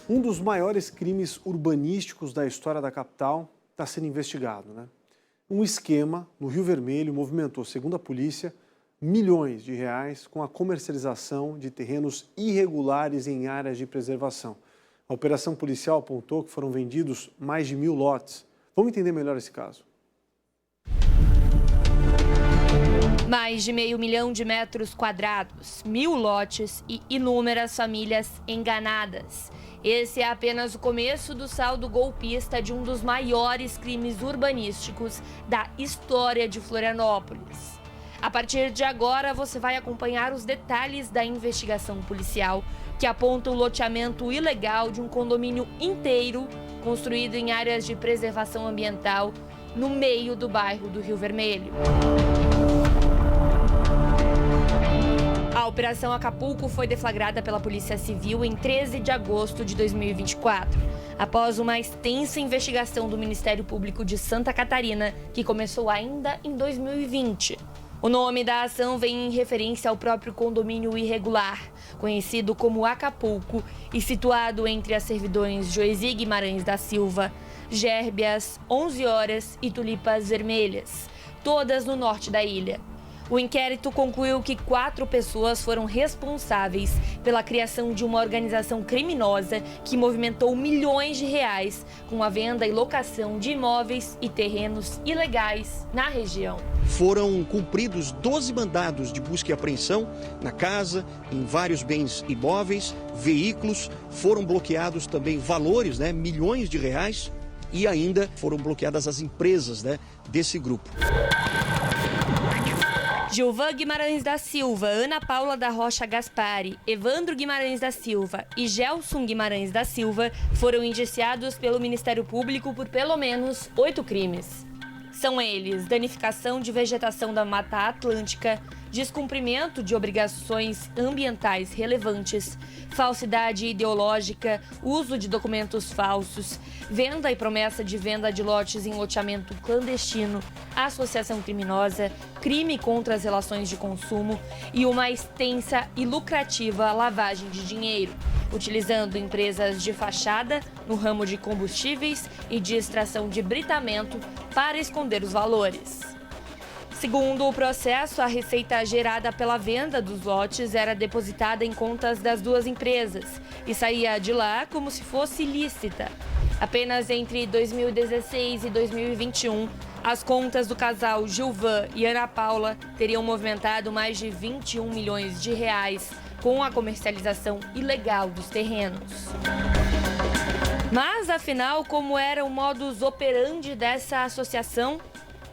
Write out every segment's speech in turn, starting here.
Um dos maiores crimes urbanísticos da história da capital está sendo investigado, né? Um esquema no Rio Vermelho movimentou, segundo a polícia, milhões de reais com a comercialização de terrenos irregulares em áreas de preservação. A operação policial apontou que foram vendidos mais de 1.000 lotes. Vamos entender melhor esse caso. Mais de 500 mil de metros quadrados, 1.000 lotes e inúmeras famílias enganadas. Esse é apenas o começo do saldo golpista de um dos maiores crimes urbanísticos da história de Florianópolis. A partir de agora, você vai acompanhar os detalhes da investigação policial, que aponta o loteamento ilegal de um condomínio inteiro construído em áreas de preservação ambiental no meio do bairro do Rio Vermelho. A Operação Acapulco foi deflagrada pela Polícia Civil em 13 de agosto de 2024, após uma extensa investigação do Ministério Público de Santa Catarina, que começou ainda em 2020. O nome da ação vem em referência ao próprio condomínio irregular, conhecido como Acapulco e situado entre as servidões Joesi Guimarães da Silva, Gérbias, 11 Horas e Tulipas Vermelhas, todas no norte da ilha. O inquérito concluiu que 4 pessoas foram responsáveis pela criação de uma organização criminosa que movimentou milhões de reais com a venda e locação de imóveis e terrenos ilegais na região. Foram cumpridos 12 mandados de busca e apreensão na casa, em vários bens imóveis, veículos, foram bloqueados também valores, milhões de reais, e ainda foram bloqueadas as empresas, desse grupo. Gilvan Guimarães da Silva, Ana Paula da Rocha Gaspari, Evandro Guimarães da Silva e Gelson Guimarães da Silva foram indiciados pelo Ministério Público por pelo menos 8 crimes. São eles: danificação de vegetação da Mata Atlântica, descumprimento de obrigações ambientais relevantes, falsidade ideológica, uso de documentos falsos, venda e promessa de venda de lotes em loteamento clandestino, associação criminosa, crime contra as relações de consumo e uma extensa e lucrativa lavagem de dinheiro, utilizando empresas de fachada no ramo de combustíveis e de extração de britamento para esconder os valores. Segundo o processo, a receita gerada pela venda dos lotes era depositada em contas das duas empresas e saía de lá como se fosse lícita. Apenas entre 2016 e 2021, as contas do casal Gilvan e Ana Paula teriam movimentado mais de 21 milhões de reais com a comercialização ilegal dos terrenos. Mas, afinal, como era o modus operandi dessa associação?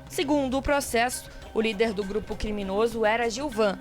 Segundo o processo, o líder do grupo criminoso era Gilvan,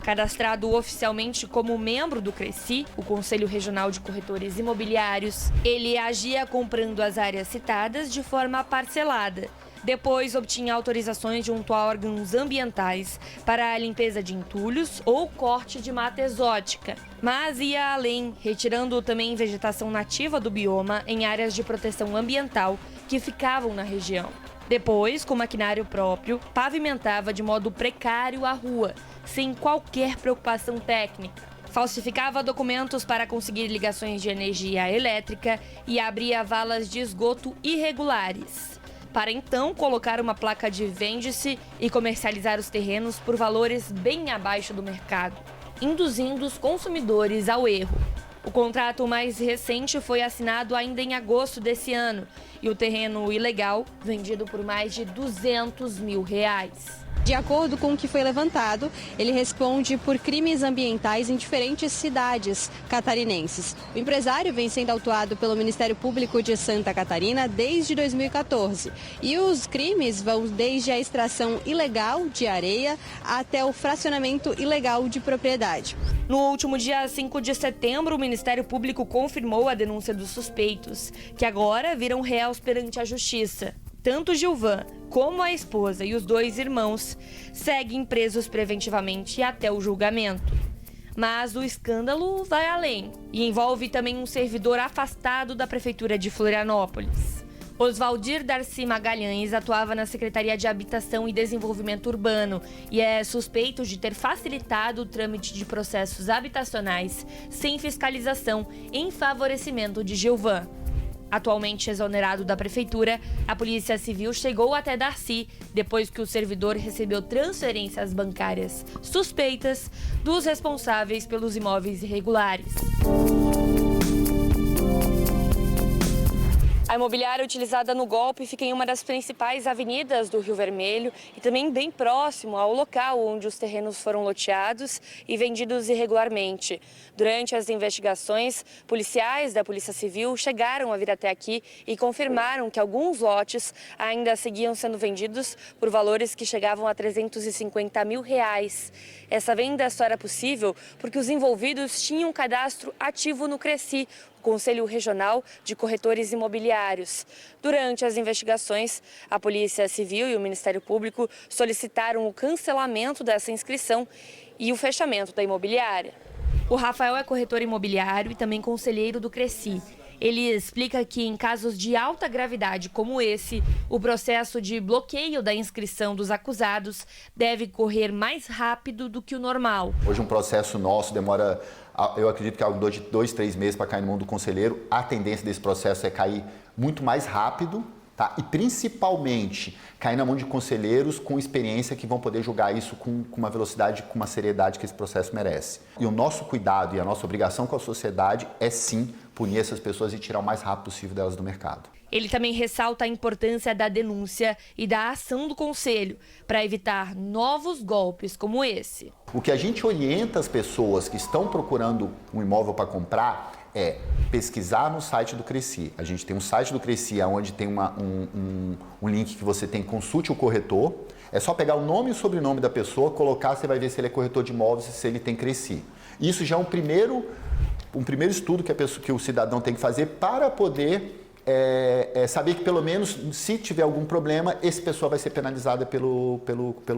cadastrado oficialmente como membro do CRECI, o Conselho Regional de Corretores Imobiliários. Ele agia comprando as áreas citadas de forma parcelada. Depois obtinha autorizações junto a órgãos ambientais para a limpeza de entulhos ou corte de mata exótica. Mas ia além, retirando também vegetação nativa do bioma em áreas de proteção ambiental que ficavam na região. Depois, com maquinário próprio, pavimentava de modo precário a rua, sem qualquer preocupação técnica. Falsificava documentos para conseguir ligações de energia elétrica e abria valas de esgoto irregulares, para então colocar uma placa de vende-se e comercializar os terrenos por valores bem abaixo do mercado, induzindo os consumidores ao erro. O contrato mais recente foi assinado ainda em agosto desse ano e o terreno ilegal vendido por mais de 200 mil reais. De acordo com o que foi levantado, ele responde por crimes ambientais em diferentes cidades catarinenses. O empresário vem sendo autuado pelo Ministério Público de Santa Catarina desde 2014. E os crimes vão desde a extração ilegal de areia até o fracionamento ilegal de propriedade. No último dia 5 de setembro, o Ministério Público confirmou a denúncia dos suspeitos, que agora viram réus perante a Justiça. Tanto Gilvan como a esposa e os 2 irmãos seguem presos preventivamente até o julgamento. Mas o escândalo vai além e envolve também um servidor afastado da Prefeitura de Florianópolis. Oswaldir Darcy Magalhães atuava na Secretaria de Habitação e Desenvolvimento Urbano e é suspeito de ter facilitado o trâmite de processos habitacionais sem fiscalização em favorecimento de Gilvan. Atualmente exonerado da prefeitura, a Polícia Civil chegou até Darcy depois que o servidor recebeu transferências bancárias suspeitas dos responsáveis pelos imóveis irregulares. A imobiliária utilizada no golpe fica em uma das principais avenidas do Rio Vermelho e também bem próximo ao local onde os terrenos foram loteados e vendidos irregularmente. Durante as investigações, policiais da Polícia Civil chegaram a vir até aqui e confirmaram que alguns lotes ainda seguiam sendo vendidos por valores que chegavam a R$350 mil. Essa venda só era possível porque os envolvidos tinham um cadastro ativo no Cresci, Conselho Regional de Corretores Imobiliários. Durante as investigações, a Polícia Civil e o Ministério Público solicitaram o cancelamento dessa inscrição e o fechamento da imobiliária. O Rafael é corretor imobiliário e também conselheiro do Cresci. Ele explica que em casos de alta gravidade como esse, o processo de bloqueio da inscrição dos acusados deve correr mais rápido do que o normal. Hoje um processo nosso demora, eu acredito que algo de 2, 3 meses para cair no mão do conselheiro. A tendência desse processo é cair muito mais rápido, tá? E principalmente cair na mão de conselheiros com experiência que vão poder julgar isso com uma velocidade, com uma seriedade que esse processo merece. E o nosso cuidado e a nossa obrigação com a sociedade é sim punir essas pessoas e tirar o mais rápido possível delas do mercado. Ele também ressalta a importância da denúncia e da ação do Conselho para evitar novos golpes como esse. O que a gente orienta as pessoas que estão procurando um imóvel para comprar é pesquisar no site do Cresci. A gente tem um site do Cresci onde tem um link que você tem consulte o corretor. É só pegar o nome e o sobrenome da pessoa, colocar, você vai ver se ele é corretor de imóveis e se ele tem Cresci. Isso já é um primeiro estudo que o cidadão tem que fazer para poder saber que, pelo menos, se tiver algum problema, essa pessoa vai ser penalizada pelo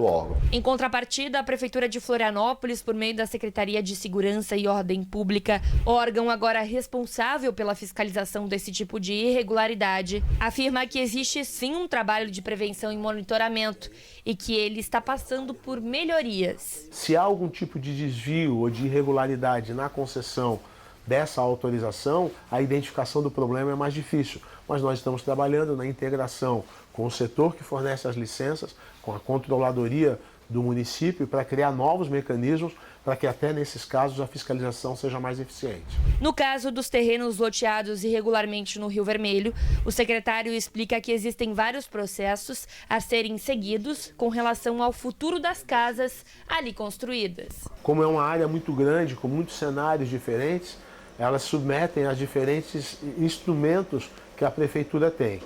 órgão. Em contrapartida, a Prefeitura de Florianópolis, por meio da Secretaria de Segurança e Ordem Pública, órgão agora responsável pela fiscalização desse tipo de irregularidade, afirma que existe sim um trabalho de prevenção e monitoramento e que ele está passando por melhorias. Se há algum tipo de desvio ou de irregularidade na concessão dessa autorização, a identificação do problema é mais difícil. Mas nós estamos trabalhando na integração com o setor que fornece as licenças, com a controladoria do município, para criar novos mecanismos para que até nesses casos a fiscalização seja mais eficiente. No caso dos terrenos loteados irregularmente no Rio Vermelho, o secretário explica que existem vários processos a serem seguidos com relação ao futuro das casas ali construídas. Como é uma área muito grande, com muitos cenários diferentes, elas submetem a diferentes instrumentos que a prefeitura tem.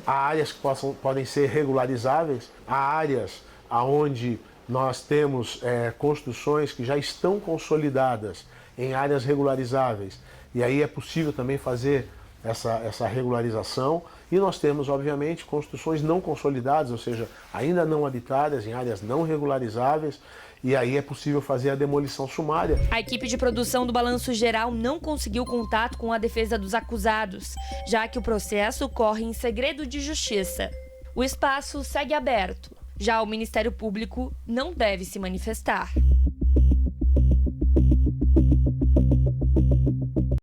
Há áreas que podem ser regularizáveis, há áreas onde nós temos construções que já estão consolidadas em áreas regularizáveis. E aí é possível também fazer essa regularização. E nós temos, obviamente, construções não consolidadas, ou seja, ainda não habitadas, em áreas não regularizáveis. E aí é possível fazer a demolição sumária. A equipe de produção do Balanço Geral não conseguiu contato com a defesa dos acusados, já que o processo corre em segredo de justiça. O espaço segue aberto. Já o Ministério Público não deve se manifestar.